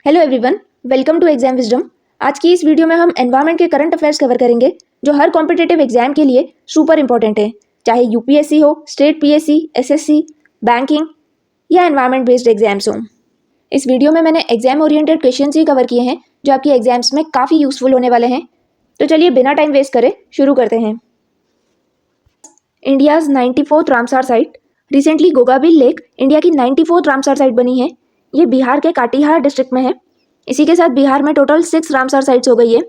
Hello everyone, welcome to exam wisdom. आज की इस वीडियो में हम एनवायरनमेंट के करंट अफेयर्स कवर करेंगे जो हर कॉम्पिटिटिव एग्जाम के लिए सुपर इंपॉर्टेंट है, चाहे यूपीएससी हो, स्टेट पीएससी, एसएससी, बैंकिंग या एनवायरनमेंट बेस्ड एग्जाम्स हो। इस वीडियो में मैंने एग्जाम ओरिएंटेड क्वेश्चंस ही कवर किए हैं जो आपकी एग्जाम्स में काफ़ी यूजफुल होने वाले हैं। तो चलिए बिना टाइम वेस्ट करे शुरू करते हैं। India's 94th Ramsar site. Recently Gogabil lake India की 94th रामसार साइट बनी है। ये बिहार के काटिहार डिस्ट्रिक्ट में है। इसी के साथ बिहार में टोटल 6 रामसार साइट्स हो गई है।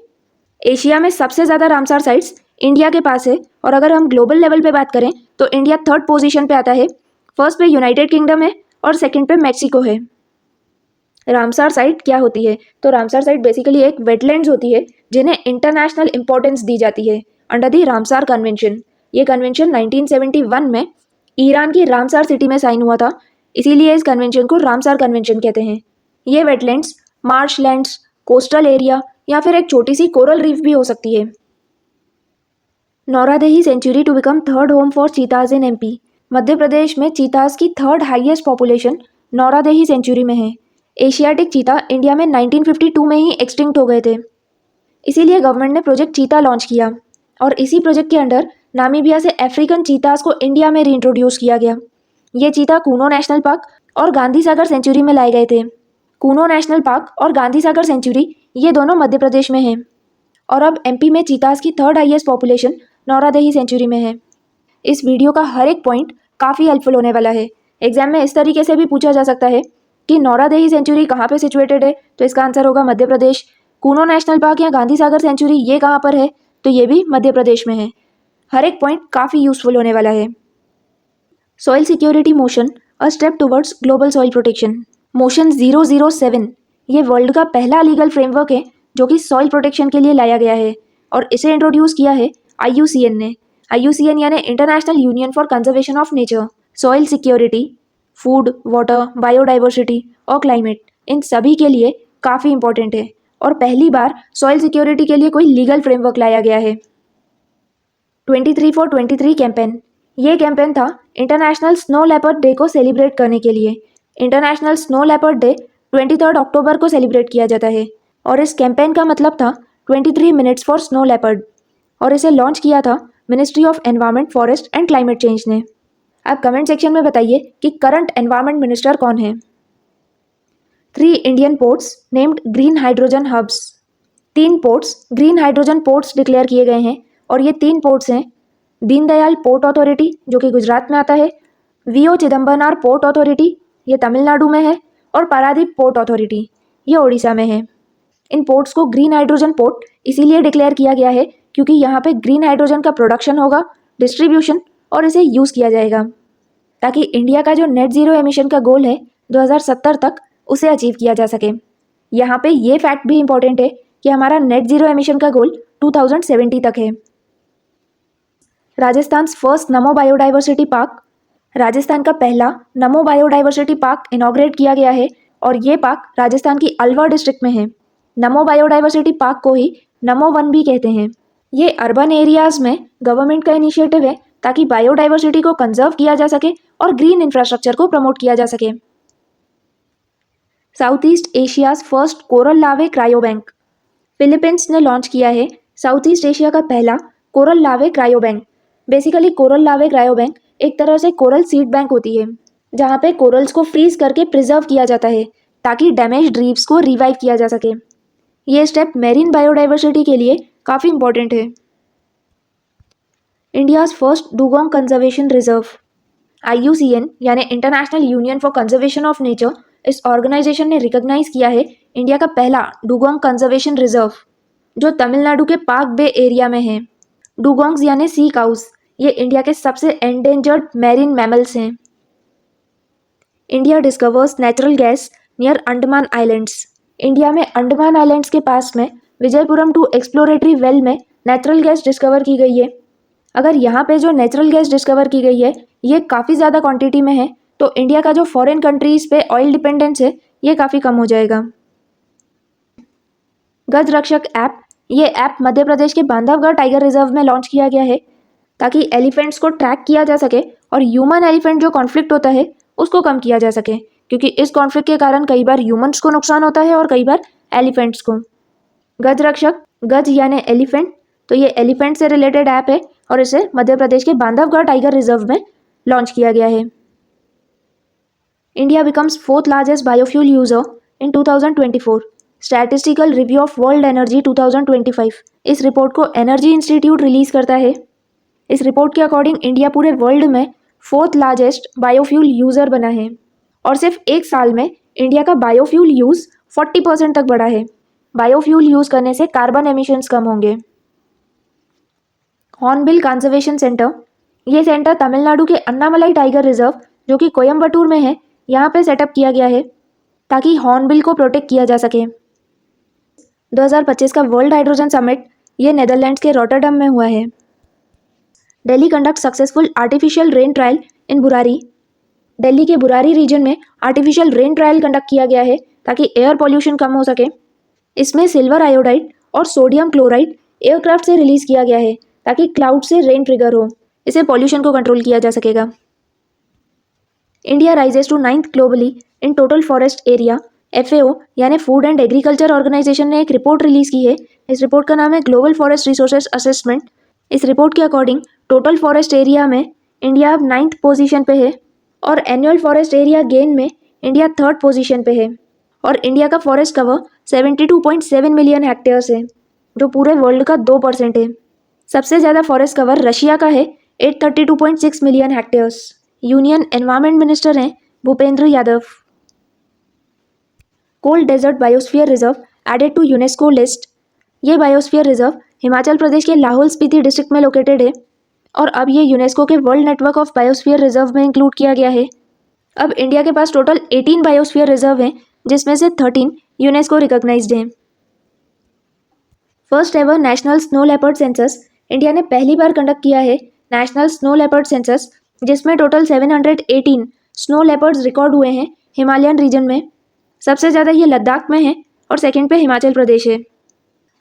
एशिया में सबसे ज़्यादा रामसार साइट्स इंडिया के पास है और अगर हम ग्लोबल लेवल पे बात करें तो इंडिया 3rd पोजीशन पे आता है। फर्स्ट पे यूनाइटेड किंगडम है और सेकंड पे मैक्सिको है। रामसार साइट क्या होती है? तो रामसार साइट बेसिकली एक वेटलैंड्स होती है जिन्हें इंटरनेशनल इंपॉर्टेंस दी जाती है अंडर दी रामसार कन्वेंशन। ये कन्वेंशन 1971 में ईरान की रामसार सिटी में साइन हुआ था, इसीलिए इस कन्वेंशन को रामसार कन्वेंशन कहते हैं। ये वेटलैंड्स मार्शलैंड्स, कोस्टल एरिया या फिर एक छोटी सी कोरल रीफ भी हो सकती है। Nauradehi sanctuary to become 3rd home for cheetahs in MP. Madhya Pradesh में चीताज की 3rd highest population Nauradehi century में है। एशियाटिक चीता इंडिया में 1952 में ही एक्सटिंक्ट हो गए थे, इसीलिए गवर्नमेंट ने प्रोजेक्ट चीता लॉन्च किया और इसी प्रोजेक्ट के अंडर नामीबिया से अफ्रीकन चीताज को इंडिया में रीइंट्रोड्यूस किया गया। ये चीता कूनो नेशनल पार्क और गांधी सागर सेंचुरी में लाए गए थे। कूनो नेशनल पार्क और गांधी सागर सेंचुरी ये दोनों मध्य प्रदेश में हैं और अब एमपी में चीताज की 3rd highest population Nauradehi century में है। इस वीडियो का हर एक पॉइंट काफ़ी हेल्पफुल होने वाला है। एग्जाम में इस तरीके से भी पूछा जा सकता है कि नौरादेही सेंचुरी कहाँ पे सिचुएटेड है, तो इसका आंसर होगा मध्य प्रदेश। कूनो नेशनल पार्क या गांधी सागर सेंचुरी ये कहाँ पर है, तो ये भी मध्य प्रदेश में है। हर एक पॉइंट काफ़ी यूजफुल होने वाला है। Soil security motion, a step towards global soil protection. Motion 007 ये वर्ल्ड का पहला लीगल फ्रेमवर्क है जो कि सॉइल प्रोटेक्शन के लिए लाया गया है और इसे इंट्रोड्यूस किया है IUCN ने। IUCN यानी international union for conservation of nature. Soil security, food, water, biodiversity और क्लाइमेट, इन सभी के लिए काफ़ी इंपॉर्टेंट है और पहली बार सॉइल सिक्योरिटी के लिए कोई लीगल फ्रेमवर्क लाया गया है। 23 for 23 कैंपेन, ये कैंपेन था इंटरनेशनल स्नो लेपर्ड डे को सेलिब्रेट करने के लिए। इंटरनेशनल स्नो लेपर्ड डे 23 अक्टूबर को सेलिब्रेट किया जाता है और इस कैंपेन का मतलब था 23 मिनट्स फॉर स्नो लेपर्ड और इसे लॉन्च किया था ministry of environment, forest and climate change ने। आप कमेंट सेक्शन में बताइए कि करंट एनवायरनमेंट मिनिस्टर कौन है। 3 Indian ports named green hydrogen hubs. 3 ports green hydrogen ports declare किए गए हैं और ये 3 पोर्ट्स हैं दीनदयाल पोर्ट अथॉरिटी जो कि गुजरात में आता है, VO चिदम्बरनार पोर्ट अथॉरिटी ये तमिलनाडु में है और पारादीप पोर्ट अथॉरिटी ये ओडिशा में है। इन पोर्ट्स को ग्रीन हाइड्रोजन पोर्ट इसीलिए डिक्लेयर किया गया है क्योंकि यहाँ पे ग्रीन हाइड्रोजन का प्रोडक्शन होगा, डिस्ट्रीब्यूशन और इसे यूज़ किया जाएगा ताकि इंडिया का जो नेट ज़ीरो एमिशन का गोल है 2070 तक उसे अचीव किया जा सके। यहाँ पे ये फैक्ट भी इम्पॉर्टेंट है कि हमारा नेट ज़ीरो एमिशन का गोल 2070 तक है। राजस्थान फर्स्ट नमो बायोडाइवर्सिटी पार्क, राजस्थान का पहला नमो बायोडाइवर्सिटी पार्क इनॉग्रेट किया गया है और ये पार्क राजस्थान की अलवर डिस्ट्रिक्ट में है। नमो बायोडाइवर्सिटी पार्क को ही नमो वन भी कहते हैं। ये अर्बन एरियाज़ में गवर्नमेंट का इनिशिएटिव है ताकि बायोडाइवर्सिटी को कंजर्व किया जा सके और ग्रीन इंफ्रास्ट्रक्चर को प्रमोट किया जा सके। South east Asia's first coral लावे क्रायो बैंक, फिलीपींस ने लॉन्च किया है साउथ ईस्ट एशिया का पहला कोरल लावे क्रायो बैंक। बेसिकली कोरल लावे क्रायो बैंक एक तरह से कोरल सीड बैंक होती है जहाँ पे कोरल्स को फ्रीज करके प्रिजर्व किया जाता है ताकि डैमेज्ड रीफ्स को रिवाइव किया जा सके। ये स्टेप मेरीन बायोडाइवर्सिटी के लिए काफ़ी इंपॉर्टेंट है। India's first dugong conservation reserve, IUCN यानी international union for conservation of nature, इस ऑर्गेनाइजेशन ने रिकॉग्नाइज किया है इंडिया का पहला डुगोंग कंजर्वेशन रिजर्व जो तमिलनाडु के पार्क बे एरिया में है। डुगोंग्स यानी सी काउस ये इंडिया के सबसे एंडेंजर्ड मैरीन मैमल्स हैं। India discovers natural gas near Andaman islands, India में अंडमान आइलैंड्स के पास में विजयपुरम 2 एक्सप्लोरेटरी वेल में नेचुरल गैस डिस्कवर की गई है। अगर यहाँ पे जो नेचुरल गैस डिस्कवर की गई है ये काफ़ी ज़्यादा क्वांटिटी में है तो इंडिया का जो फॉरेन कंट्रीज़ पे ऑयल डिपेंडेंस है ये काफ़ी कम हो जाएगा। गज रक्षक ऐप, ये ऐप मध्य प्रदेश के बांधवगढ़ टाइगर रिजर्व में लॉन्च किया गया है ताकि एलिफेंट्स को ट्रैक किया जा सके और ह्यूमन एलिफेंट जो कॉन्फ्लिक्ट होता है उसको कम किया जा सके। क्योंकि इस कॉन्फ्लिक्ट के कारण कई बार ह्यूमंस को नुकसान होता है और कई बार एलिफेंट्स को। गज रक्षक, गज यानी एलिफेंट, तो ये एलिफेंट से रिलेटेड ऐप है और इसे मध्य प्रदेश के बांधवगढ़ टाइगर रिजर्व में लॉन्च किया गया है। India becomes fourth largest biofuel user in 2024, statistical review of world energy 2025। इस रिपोर्ट को एनर्जी इंस्टीट्यूट रिलीज करता है। इस रिपोर्ट के अकॉर्डिंग इंडिया पूरे वर्ल्ड में फोर्थ लार्जेस्ट बायोफ्यूल यूजर बना है और सिर्फ एक साल में इंडिया का बायोफ्यूल यूज 40% तक बढ़ा है। बायोफ्यूल यूज करने से कार्बन एमिशंस कम होंगे। हॉर्नबिल कंजर्वेशन सेंटर, ये सेंटर तमिलनाडु के अन्नामलाई टाइगर रिजर्व जो कि कोयम्बटूर में है, यहाँ पे सेटअप किया गया है ताकि हॉर्नबिल को प्रोटेक्ट किया जा सके। 2025 का वर्ल्ड हाइड्रोजन समिट ये नेदरलैंड्स के रॉटरडम में हुआ है। Delhi conduct successful artificial rain trial in Burari, Delhi के बुरारी रीजन में आर्टिफिशियल रेन ट्रायल कंडक्ट किया गया है ताकि एयर पॉल्यूशन कम हो सके। इसमें सिल्वर आयोडाइड और सोडियम क्लोराइड एयरक्राफ्ट से रिलीज किया गया है ताकि क्लाउड से रेन ट्रिगर हो, इसे पॉल्यूशन को कंट्रोल किया जा सकेगा। India rises to 9th globally in total forest area, FAO यानी फूड एंड एग्रीकल्चर ऑर्गेनाइजेशन ने एक रिपोर्ट रिलीज की है। इस रिपोर्ट का नाम है ग्लोबल फॉरेस्ट रिसोर्सेज असेसमेंट। इस रिपोर्ट के अकॉर्डिंग टोटल फॉरेस्ट एरिया में इंडिया अब 9th पोजीशन पे है और एनुअल फॉरेस्ट एरिया गेन में इंडिया 3rd पोजीशन पे है और इंडिया का फॉरेस्ट कवर 72.7 मिलियन हेक्टेयर्स है जो पूरे वर्ल्ड का 2% है। सबसे ज़्यादा फॉरेस्ट कवर रशिया का है 832.6 million hectares. Union environment minister हैं Bhupender Yadav. Cold desert biosphere reserve added to UNESCO list, ये बायोस्फीयर रिजर्व हिमाचल प्रदेश के लाहौल स्पीति डिस्ट्रिक्ट में लोकेटेड है और अब ये यूनेस्को के world network of biosphere reserve में इंक्लूड किया गया है। अब इंडिया के पास टोटल 18 बायोस्फीयर रिजर्व हैं जिसमें से 13 यूनेस्को रिकॉग्नाइज्ड हैं। First ever national snow leopard census, India ने पहली बार कंडक्ट किया है नेशनल स्नो लेपर्ड सेंसस जिसमें टोटल 718 स्नो लेपर्ड्स रिकॉर्ड हुए हैं हिमालयन रीजन में। सबसे ज़्यादा ये लद्दाख में है और सेकंड पे हिमाचल प्रदेश है।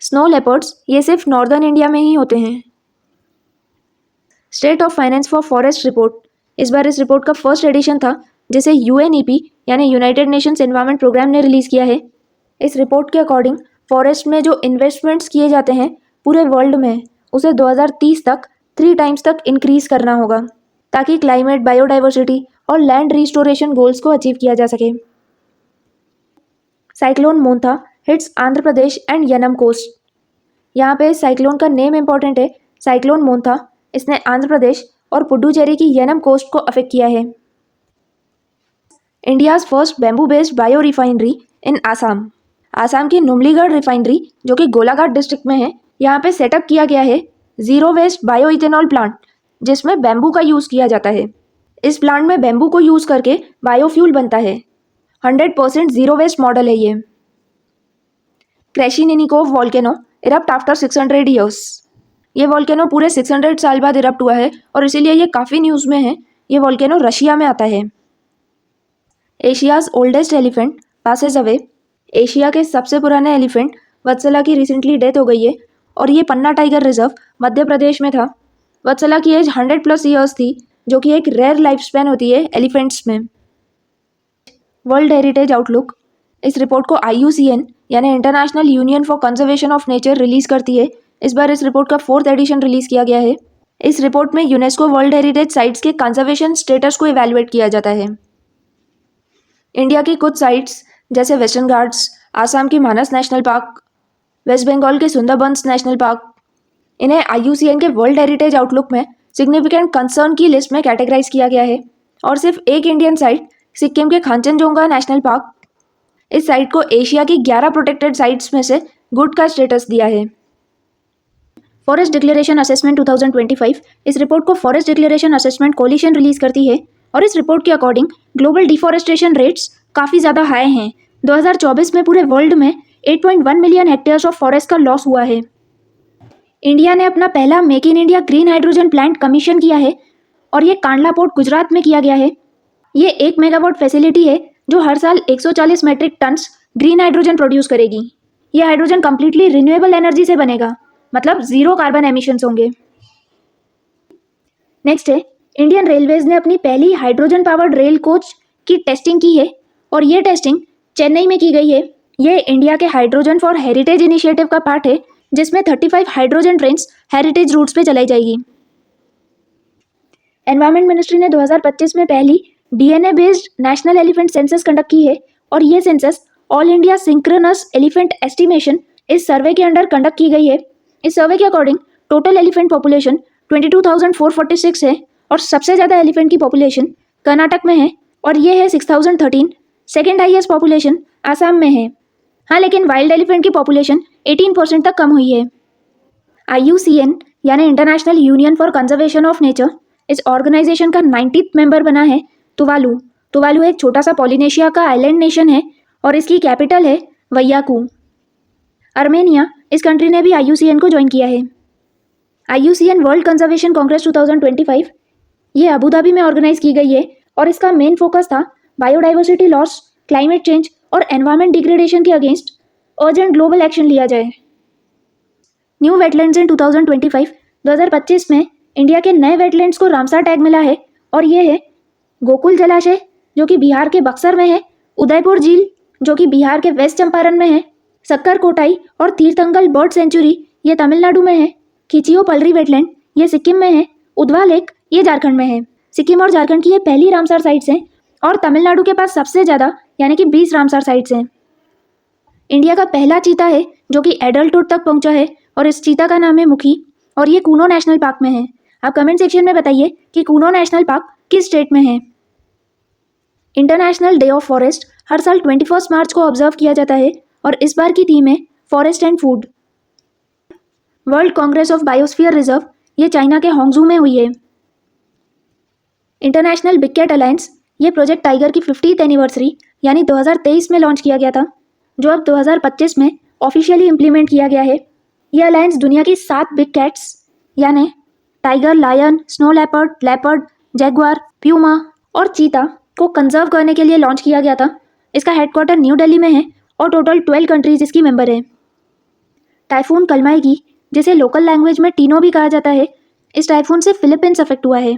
स्नो लेपर्ड्स ये सिर्फ नॉर्दर्न इंडिया में ही होते हैं। State of finance for forest report, इस बार इस रिपोर्ट का फर्स्ट एडिशन था जिसे UNEP यानी यूनाइटेड नेशंस एनवायरनमेंट प्रोग्राम ने रिलीज़ किया है। इस रिपोर्ट के अकॉर्डिंग फॉरेस्ट में जो इन्वेस्टमेंट्स किए जाते हैं पूरे वर्ल्ड में उसे 2030 तक 3 टाइम्स तक इंक्रीज करना होगा ताकि क्लाइमेट, बायोडाइवर्सिटी और लैंड रिस्टोरेशन गोल्स को अचीव किया जा सके। Cyclone Montha hits Andhra Pradesh and Yanam coast, यहाँ पे साइक्लोन का नेम इंपॉर्टेंट है, साइक्लोन मोंथा। इसने आंध्र प्रदेश और पुडुचेरी की यनम कोस्ट को अफेक्ट किया है। India's first bamboo based bio refinery इन आसाम, आसाम की नुमलीगढ़ रिफाइनरी जो कि गोलाघाट डिस्ट्रिक्ट में है, यहाँ पे सेटअप किया गया है zero waste bio ethanol plant जिसमें बैम्बू का यूज़ किया जाता है। इस प्लांट में बैम्बू को यूज़ करके बायोफ्यूल बनता है। 100% जीरो वेस्ट मॉडल है ये। क्रेशिनिकोव वॉल्केनो इरप्ट आफ्टर 600 ईयर्स, ये वॉल्केनो पूरे 600 साल बाद इरप्ट हुआ है और इसीलिए ये काफ़ी न्यूज़ में है। ये वॉल्केनो रशिया में आता है। Asia's oldest elephant Passage away, Asia के सबसे पुराने एलिफेंट वत्सला की रिसेंटली डेथ हो गई है और ये पन्ना टाइगर रिजर्व मध्य प्रदेश में था। वत्सला की एज 100+ ईयर्स थी जो कि एक रेयर लाइफ स्पैन होती है एलिफेंट्स में। वर्ल्ड हेरिटेज आउटलुक, इस रिपोर्ट को IUCN यानी international union for conservation of nature release करती है। इस बार इस रिपोर्ट का 4th एडिशन रिलीज़ किया गया है। इस रिपोर्ट में यूनेस्को वर्ल्ड हेरिटेज साइट्स के कंजर्वेशन स्टेटस को इवैल्यूएट किया जाता है। इंडिया की कुछ साइट्स जैसे वेस्टर्न घाट्स, आसाम की मानस नेशनल पार्क, वेस्ट बंगाल के सुंदरबंस नेशनल पार्क, इन्हें IUCN के वर्ल्ड हेरिटेज आउटलुक में सिग्निफिकेंट कंसर्न की लिस्ट में कैटेगराइज किया गया है। और सिर्फ एक इंडियन साइट सिक्किम के खांचनजोंगा नेशनल पार्क, इस साइट को एशिया की 11 प्रोटेक्टेड साइट्स में से गुड का स्टेटस दिया है। फॉरेस्ट डिक्लेरेशन असेसमेंट 2025, इस रिपोर्ट को forest declaration assessment coalition release करती है और इस रिपोर्ट के अकॉर्डिंग ग्लोबल डिफॉरेस्टेशन रेट्स काफ़ी ज़्यादा हाई हैं। 2024 में पूरे वर्ल्ड में 8.1 मिलियन हेक्टेयर्स ऑफ फॉरेस्ट का लॉस हुआ है। इंडिया ने अपना पहला make in India green hydrogen plant commission किया है और ये कांडला पोर्ट गुजरात में किया गया है। ये 1 मेगावाट फैसिलिटी है जो हर साल 140 metric tons green hydrogen produce करेगी। ये हाइड्रोजन कंप्लीटली रिन्यूएबल एनर्जी से बनेगा, मतलब जीरो कार्बन एमिशंस होंगे। नेक्स्ट है, इंडियन रेलवेज ने अपनी पहली हाइड्रोजन पावर्ड रेल कोच की टेस्टिंग की है और ये टेस्टिंग चेन्नई में की गई है। ये इंडिया के हाइड्रोजन फॉर हेरिटेज इनिशिएटिव का पार्ट है, जिसमें 35 हाइड्रोजन ट्रेन्स हेरिटेज रूट्स पे चलाई जाएगी। एनवायरमेंट मिनिस्ट्री ने 2025 में पहली DNA based national elephant census conduct की है और ये census all India synchronous elephant estimation इस सर्वे के अंडर कंडक्ट की गई है। इस सर्वे के अकॉर्डिंग टोटल एलिफेंट पॉपुलेशन 22,446 है और सबसे ज़्यादा एलिफेंट की पॉपुलेशन कर्नाटक में है और ये है 6,013। सेकेंड हाईएस्ट पॉपुलेशन आसाम में है। हाँ, लेकिन वाइल्ड एलिफेंट की पॉपुलेशन 18% तक कम हुई है। IUCN यानी international union for conservation of nature, इस ऑर्गेनाइजेशन का 90th मेंबर बना है तुवालू। तुवालू एक छोटा सा पॉलिनेशिया का आइलैंड नेशन है और इसकी कैपिटल है वैयाकू। अर्मेनिया, इस कंट्री ने भी IUCN को ज्वाइन किया है। IUCN वर्ल्ड कंजर्वेशन कांग्रेस 2025 ये अबू धाबी में ऑर्गेनाइज की गई है और इसका मेन फोकस था बायोडाइवर्सिटी लॉस, क्लाइमेट चेंज और एनवायरमेंट डिग्रेडेशन के अगेंस्ट अर्जेंट ग्लोबल एक्शन लिया जाए। न्यू वेटलैंड्स इन 2025 में इंडिया के नए वेटलैंड्स को रामसार टैग मिला है और ये है गोकुल जलाशय जो कि बिहार के बक्सर में है, उदयपुर झील जो कि बिहार के वेस्ट चंपारण में है, सक्कर कोटाई और तीर्थंगल बर्ड सेंचुरी ये तमिलनाडु में है, खिचियो पलरी वेटलैंड ये सिक्किम में है, उधवा लेक ये झारखंड में है। सिक्किम और झारखंड की ये पहली रामसार साइट्स हैं और तमिलनाडु के पास सबसे ज़्यादा यानी कि 20 रामसार साइट्स हैं। इंडिया का पहला चीता है जो कि एडल्टहुड तक पहुंचा है और इस चीता का नाम है मुखी और ये कूनो नेशनल पार्क में है। आप कमेंट सेक्शन में बताइए कि कूनो नेशनल पार्क किस स्टेट में है। इंटरनेशनल डे ऑफ फॉरेस्ट हर साल 21 मार्च को ऑब्जर्व किया जाता है और इस बार की थीम है forest and food. World Congress of biosphere reserve ये चाइना के होंगजू में हुई है। इंटरनेशनल बिग कैट अलायंस ये प्रोजेक्ट टाइगर की 50th एनिवर्सरी यानी 2023 में लॉन्च किया गया था, जो अब 2025 में ऑफिशियली इम्प्लीमेंट किया गया है। ये अलायंस दुनिया की 7 बिग कैट्स यानी tiger, lion, snow leopard, jaguar, puma और चीता को कंजर्व करने के लिए लॉन्च किया गया था। इसका हेडक्वार्टर न्यू दिल्ली में है और टोटल 12 कंट्रीज इसकी मेंबर है। टाइफून कलमाईगी जिसे लोकल लैंग्वेज में टीनो भी कहा जाता है, इस टाइफून से फिलीपींस अफेक्ट हुआ है।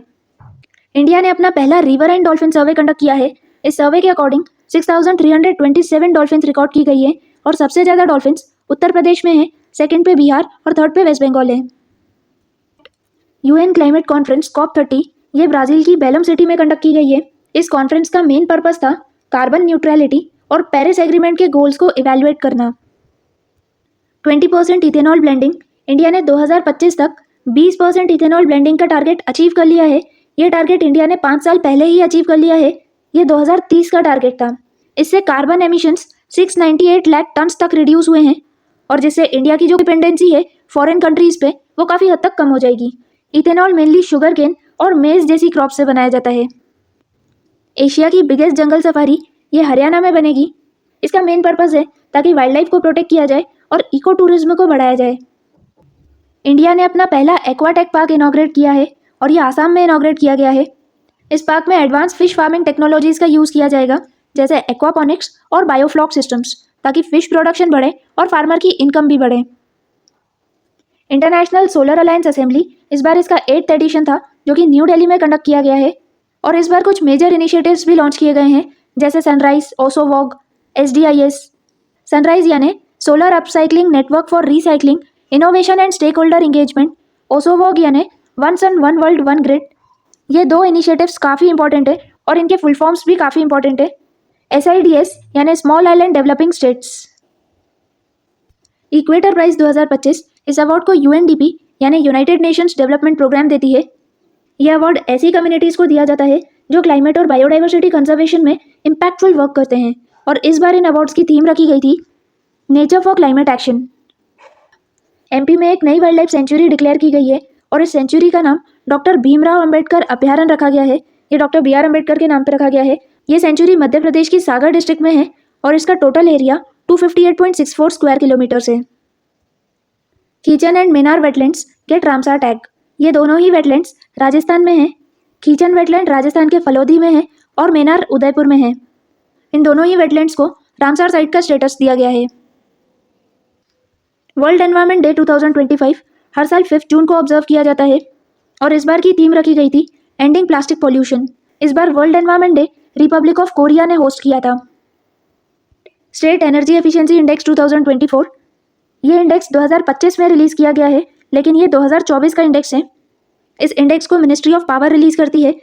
इंडिया ने अपना पहला river and dolphin survey conduct किया है। इस सर्वे के अकॉर्डिंग 6,327 डॉल्फिन्स रिकॉर्ड की गई है और सबसे ज़्यादा डॉल्फिन्स उत्तर प्रदेश में है, सेकंड पे बिहार और थर्ड पे वेस्ट बंगाल है। UN क्लाइमेट कॉन्फ्रेंस COP30 ये ब्राज़ील की बेलम सिटी में कंडक्ट की गई है। इस कॉन्फ्रेंस का मेन पर्पस था कार्बन न्यूट्रलिटी और पेरिस एग्रीमेंट के गोल्स को इवैल्यूएट करना। 20% इथेनॉल ब्लेंडिंग, इंडिया ने 2025 तक 20% इथेनॉल ब्लेंडिंग का टारगेट अचीव कर लिया है। ये टारगेट इंडिया ने 5 साल पहले ही अचीव कर लिया है। ये 2030 का टारगेट था। इससे कार्बन एमिशंस 698 लाख टन्स तक रिड्यूस हुए हैं और जिससे इंडिया की जो डिपेंडेंसी है फॉरेन कंट्रीज पे वो काफ़ी हद तक कम हो जाएगी। इथेनॉल मेनली शुगर केन और मेज जैसी क्रॉप से बनाया जाता है। एशिया की बिगेस्ट जंगल सफारी ये हरियाणा में बनेगी। इसका मेन पर्पस है ताकि वाइल्ड लाइफ को प्रोटेक्ट किया जाए और इको टूरिज्म को बढ़ाया जाए। इंडिया ने अपना पहला एक्वाटेक पार्क इनॉग्रेट किया है और ये आसाम में इनॉग्रेट किया गया है। इस पार्क में एडवांस फिश फार्मिंग टेक्नोलॉजीज़ का यूज़ किया जाएगा जैसे एक्वापोनिक्स और बायोफ्लॉक सिस्टम्स, ताकि फिश प्रोडक्शन बढ़े और फार्मर की इनकम भी बढ़े। इंटरनेशनल सोलर अलायंस असेंबली इस बार इसका 8th एडिशन था जो कि न्यू दिल्ली में कंडक्ट किया गया है और इस बार कुछ मेजर इनिशिएटिव्स भी लॉन्च किए गए हैं जैसे सनराइज, ओसोवॉग, SDIS। सनराइज यानी solar upcycling network for recycling, innovation and stakeholder engagement. ओसोवॉग यानी one sun one world one grid. ये 2 इनिशिएटिव्स काफ़ी इंपॉर्टेंट है और इनके फुल फॉर्म्स भी काफ़ी इंपॉर्टेंट है। SIDS यानी small island developing states. Equator prize 2025 इस अवार्ड को UNDP यानी यूनाइटेड नेशंस डेवलपमेंट प्रोग्राम देती है। यह अवार्ड ऐसी कम्युनिटीज़ को दिया जाता है जो क्लाइमेट और बायोडाइवर्सिटी कंजर्वेशन में इम्पैक्टफुल वर्क करते हैं और इस बार इन अवार्ड्स की थीम रखी गई थी nature for climate action. MP में एक नई वाइल्ड लाइफ सेंचुरी डिक्लेयर की गई है और इस सेंचुरी का नाम डॉक्टर भीमराव अंबेडकर अभ्यारण्य रखा गया है। ये डॉक्टर BR अम्बेडकर के नाम पर रखा गया है। ये सेंचुरी मध्य प्रदेश की सागर डिस्ट्रिक्ट में है और इसका टोटल एरिया 258.64 स्क्वायर किलोमीटर्स है। Khichan and Menar wetlands get Ramsar tag. ये दोनों ही वेटलैंड्स राजस्थान में हैं। खीचन वेटलैंड राजस्थान के फलोदी में है और मेनार उदयपुर में है। इन दोनों ही वेटलैंड्स को रामसार साइट का स्टेटस दिया गया है। वर्ल्ड एनवायरनमेंट डे 2025 हर साल 5 जून को ऑब्जर्व किया जाता है और इस बार की थीम रखी गई थी एंडिंग प्लास्टिक पॉल्यूशन। इस बार world environment day republic of Korea ने होस्ट किया था। स्टेट एनर्जी एफिशिएंसी इंडेक्स 2024, ये इंडेक्स 2025 में रिलीज़ किया गया है, लेकिन ये 2024 का इंडेक्स है। इस इंडेक्स को मिनिस्ट्री ऑफ पावर रिलीज़ करती है,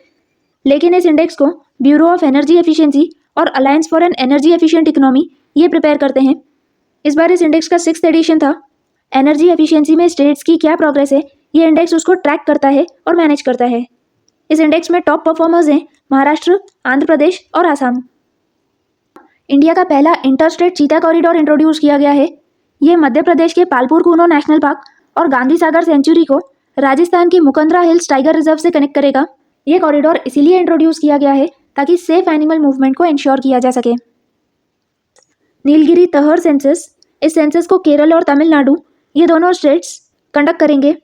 लेकिन इस इंडेक्स को ब्यूरो ऑफ एनर्जी एफिशिएंसी और alliance for an energy efficient economy ये प्रिपेयर करते हैं। इस बार इस इंडेक्स का 6th एडिशन था। एनर्जी एफिशिएंसी में स्टेट्स की क्या प्रोग्रेस है, ये इंडेक्स उसको ट्रैक करता है और मैनेज करता है। इस इंडेक्स में टॉप परफॉर्मर्स हैं महाराष्ट्र, आंध्र प्रदेश और आसाम। इंडिया का पहला इंटर स्टेट चीता कॉरिडोर इंट्रोड्यूस किया गया है। ये मध्य प्रदेश के पालपुर कूनो नेशनल पार्क और गांधी सागर सेंचुरी को राजस्थान की मुकंदरा हिल्स टाइगर रिजर्व से कनेक्ट करेगा। ये कॉरिडोर इसीलिए इंट्रोड्यूस किया गया है ताकि सेफ एनिमल मूवमेंट को इंश्योर किया जा सके। नीलगिरी तहर सेंसस, इस सेंसस को केरल और तमिलनाडु ये दोनों स्टेट्स कंडक्ट करेंगे।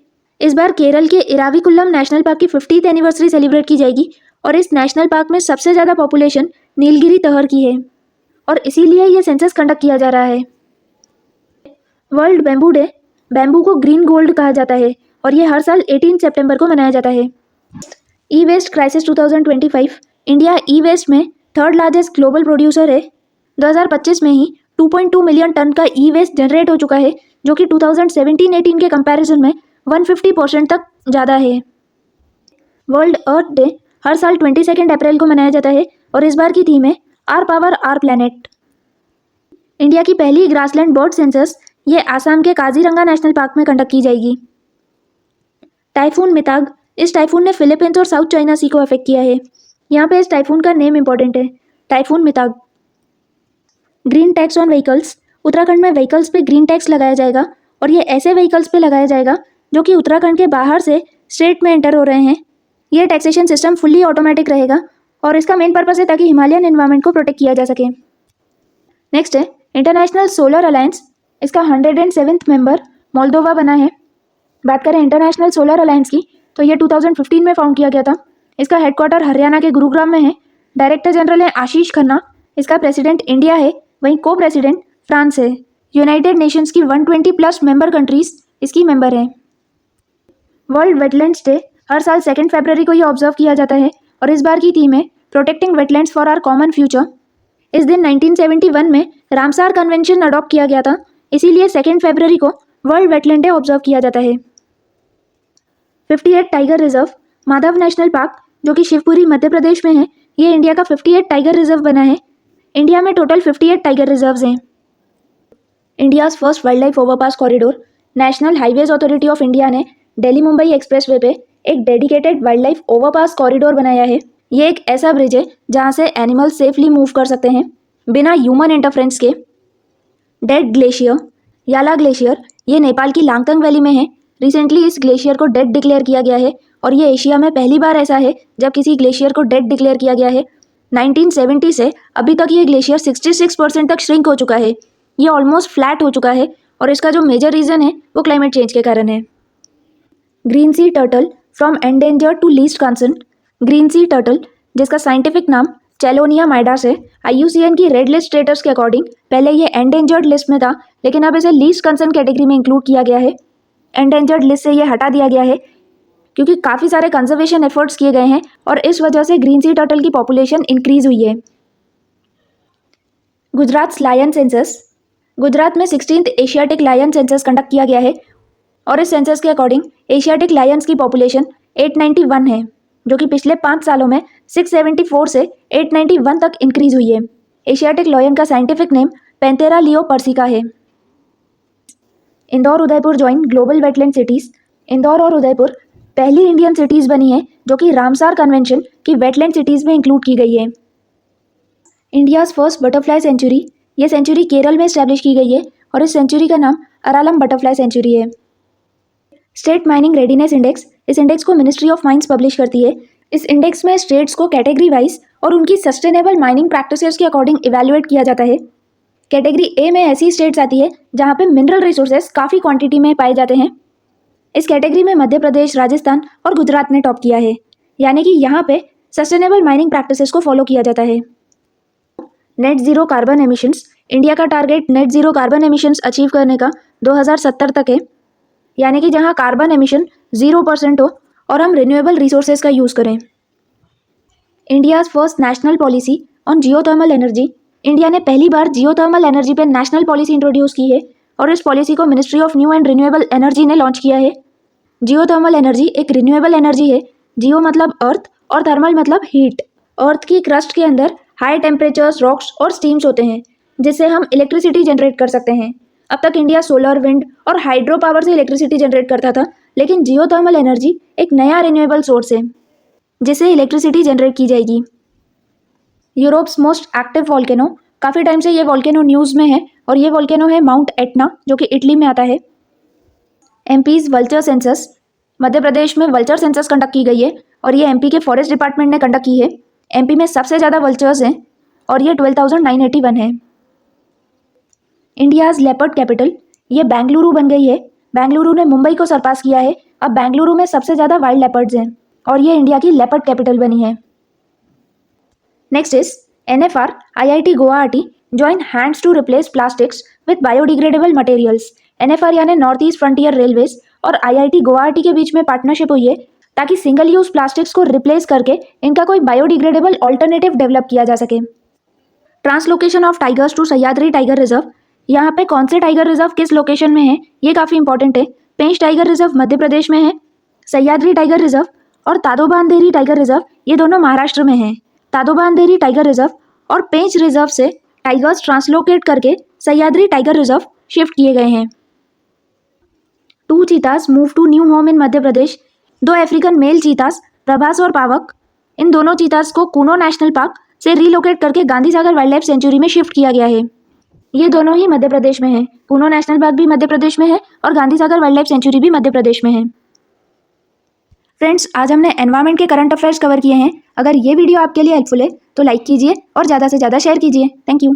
इस बार केरल के इराविकुलम नेशनल पार्क की 50th एनिवर्सरी सेलिब्रेट की जाएगी और इस नेशनल पार्क में सबसे ज़्यादा पॉपुलेशन नीलगिरी तहर की है और इसीलिए ये सेंसस कंडक्ट किया जा रहा है। वर्ल्ड बैम्बू डे, बैम्बू को ग्रीन गोल्ड कहा जाता है और ये हर साल 18 सितंबर को मनाया जाता है। ई वेस्ट क्राइसिस 2025, इंडिया ई वेस्ट में 3rd लार्जेस्ट ग्लोबल प्रोड्यूसर है। 2025 में ही 2.2 मिलियन टन का ई वेस्ट जनरेट हो चुका है, जो कि 2017-18 के कंपैरिजन में 150% तक ज़्यादा है। वर्ल्ड अर्थ डे हर साल 22 अप्रैल को मनाया जाता है और इस बार की थीम है our power our planet. India की पहली ग्रासलैंड बर्ड सेंसस ये आसाम के काजीरंगा नेशनल पार्क में कंडक्ट की जाएगी। टाइफून मिताग, इस टाइफून ने फिलीपींस और साउथ चाइना सी को अफेक्ट किया है। यहाँ पे इस टाइफून का नेम इंपॉर्टेंट है, typhoon Mitag. Green tax on vehicles, Uttarakhand में व्हीकल्स पे ग्रीन टैक्स लगाया जाएगा और ये ऐसे व्हीकल्स पे लगाया जाएगा जो कि उत्तराखंड के बाहर से स्टेट में एंटर हो रहे हैं। ये टैक्सेशन सिस्टम फुल्ली ऑटोमेटिक रहेगा और इसका मेन पर्पस है ताकि हिमालयन एनवायरनमेंट को प्रोटेक्ट किया जा सके। नेक्स्ट है इंटरनेशनल सोलर अलायंस, इसका 107th मेंबर मोल्दोवा बना है। बात करें इंटरनेशनल सोलर अलायंस की तो ये 2015 में फाउंड किया गया था। इसका हेडक्वार्टर हरियाणा के गुरुग्राम में है। डायरेक्टर जनरल है आशीष खन्ना। इसका प्रेसिडेंट इंडिया है, वहीं को प्रेसिडेंट फ्रांस है। यूनाइटेड नेशंस की 120+ मेंबर कंट्रीज इसकी मेंबर हैं। वर्ल्ड वेटलैंड्स डे हर साल 2 फरवरी को ये ऑब्जर्व किया जाता है और इस बार की थीम है protecting wetlands for our common future. इस दिन 1971 में रामसार कन्वेंशन अडॉप्ट किया गया था, इसीलिए 2 फरवरी को वर्ल्ड वेटलैंड डे ऑब्जर्व किया जाता है। 58 tiger reserve, Madhav national park जो कि शिवपुरी मध्य प्रदेश में है, ये इंडिया का 58 टाइगर रिजर्व बना है। इंडिया में टोटल 58 टाइगर रिजर्व्स हैं। India's first wild life overpass corridor, national highways authority of India ने दिल्ली मुंबई एक्सप्रेसवे पे एक dedicated wild life overpass corridor बनाया है। ये एक ऐसा ब्रिज है जहाँ से एनिमल सेफली मूव कर सकते हैं बिना ह्यूमन इंटरफ्रेंस के। डेड ग्लेशियर, याला ग्लेशियर, ये नेपाल की लांगतंग वैली में है। रिसेंटली इस ग्लेशियर को डेड डिक्लेयर किया गया है और ये एशिया में पहली बार ऐसा है जब किसी ग्लेशियर को डेड डिक्लेयर किया गया है। 1970 से अभी तक ये ग्लेशियर 66% तक श्रिंक हो चुका है। ये ऑलमोस्ट फ्लैट हो चुका है और इसका जो मेजर रीज़न है वो क्लाइमेट चेंज के कारण है। Green sea turtle from endangered to least concern, green sea turtle जिसका साइंटिफिक नाम चेलोनिया माइडास है, IUCN की रेड लिस्ट स्टेटस के अकॉर्डिंग पहले ये एंडेंजर्ड लिस्ट में था, लेकिन अब इसे लीस्ट कंसर्न कैटेगरी में इंक्लूड किया गया है। एंडेंजर्ड लिस्ट से ये हटा दिया गया है क्योंकि काफ़ी सारे कंजर्वेशन एफर्ट्स किए गए हैं और इस वजह से ग्रीन सी टर्टल की पॉपुलेशन इंक्रीज हुई है। गुजरात लायन सेंसस, गुजरात में 16th Asiatic lion census conduct किया गया है और इस सेंसस के अकॉर्डिंग एशियाटिक लायंस की पॉपुलेशन 891 है, जो कि पिछले 5 सालों में 674 से 891 तक इंक्रीज हुई है। एशियाटिक लायन का scientific name Panthera leo persica है। Indore Udaipur join global wetland cities, Indore और उदयपुर पहली इंडियन सिटीज़ बनी है जो कि रामसार कन्वेंशन की वेटलैंड सिटीज़ में इंक्लूड की गई है। इंडियाज़ फर्स्ट बटरफ्लाई सेंचुरी, ये सेंचुरी केरल में इस्टेब्लिश की गई है और इस सेंचुरी का नाम अरालम बटरफ्लाई सेंचुरी है। स्टेट माइनिंग रेडीनेस इंडेक्स, इस इंडेक्स को मिनिस्ट्री ऑफ माइंस पब्लिश करती है। इस इंडेक्स में स्टेट्स को कैटेगरी वाइज और उनकी सस्टेनेबल माइनिंग प्रैक्टिसेस के अकॉर्डिंग इवैल्यूएट किया जाता है। कैटेगरी ए में ऐसी स्टेट्स आती है जहाँ पे मिनरल रिसोर्सेज काफ़ी क्वांटिटी में पाए जाते हैं। इस कैटेगरी में मध्य प्रदेश, राजस्थान और गुजरात ने टॉप किया है, यानी कि यहाँ पे सस्टेनेबल माइनिंग प्रैक्टिसेस को फॉलो किया जाता है। Net zero carbon emissions, India का target net zero carbon emissions achieve करने का 2070 तक है, यानी कि जहाँ कार्बन एमिशन 0% हो और हम रिन्यूएबल रिसोर्सेज का यूज़ करें। India's first national policy on geothermal energy, India ने पहली बार जियोथर्मल एनर्जी पे नेशनल पॉलिसी इंट्रोड्यूस की है और इस पॉलिसी को ministry of new and renewable energy ने लॉन्च किया है। जियोथर्मल एनर्जी एक रिन्यूएबल एनर्जी है। जियो मतलब अर्थ और थर्मल मतलब हीट। अर्थ की क्रस्ट के अंदर हाई टेम्परेचर्स, रॉक्स और स्टीम्स होते हैं जिससे हम इलेक्ट्रिसिटी जनरेट कर सकते हैं। अब तक इंडिया सोलर, विंड और हाइड्रो पावर से इलेक्ट्रिसिटी जनरेट करता था, लेकिन जियोथर्मल एनर्जी एक नया रिन्यूएबल सोर्स है जिससे इलेक्ट्रिसिटी जनरेट की जाएगी। यूरोप्स मोस्ट एक्टिव वॉल्केनो, काफ़ी टाइम से ये वॉल्केनो न्यूज़ में है और ये वॉल्केनो है माउंट एटना जो कि इटली में आता है। एमपीज वल्चर सेंसस, मध्य प्रदेश में वल्चर सेंसस कंडक्ट की गई है और ये एमपी के फॉरेस्ट डिपार्टमेंट ने कंडक्ट की है। एमपी में सबसे ज़्यादा वल्चर्स हैं और ये 12,981 है। इंडियाज़ लेपर्ड कैपिटल, ये बेंगलुरु बन गई है। बेंगलुरु ने मुंबई को सरपास किया है। अब बेंगलुरु में सबसे ज़्यादा वाइल्ड लेपर्ड्स हैं और ये इंडिया की लेपर्ड कैपिटल बनी है। Next is NFR, IIT Guwahati join hands to replace plastics with biodegradable materials। NFR यानी नॉर्थ ईस्ट फ्रंटियर रेलवेज और IIT गुवाहाटी के बीच में पार्टनरशिप हुई है ताकि सिंगल यूज प्लास्टिक्स को रिप्लेस करके इनका कोई बायोडिग्रेडेबल ऑल्टरनेटिव डेवलप किया जा सके। Translocation of tigers to Sahyadri tiger reserve, यहाँ पे कौन से टाइगर रिजर्व किस लोकेशन में है ये काफ़ी इंपॉर्टेंट है। पेंच टाइगर रिजर्व मध्य प्रदेश में है, सह्याद्री टाइगर रिजर्व और तादोबांदेरी टाइगर रिजर्व ये दोनों महाराष्ट्र में हैं। तादोबांदेरी टाइगर रिजर्व और पेंच रिजर्व से टाइगर्स ट्रांसलोकेट करके सह्याद्री टाइगर रिजर्व शिफ्ट किए गए हैं। 2 चीतास move to new home in Madhya Pradesh. 2 African mail चीतास, Prabhas और पावक, इन दोनों चीतास को कूनो नेशनल पार्क से रीलोकेट करके Gandhi Sagar wild life sanctuary में शिफ्ट किया गया है। ये दोनों ही मध्य प्रदेश में है। कूनो नेशनल पार्क भी मध्य प्रदेश में है और Gandhi Sagar wild life sanctuary भी मध्य प्रदेश में है। फ्रेंड्स, आज हमने एनवायरनमेंट के करंट अफेयर्स कवर किए हैं। अगर ये वीडियो आपके लिए हेल्पफुल है तो लाइक कीजिए और ज़्यादा से ज़्यादा शेयर कीजिए। Thank you.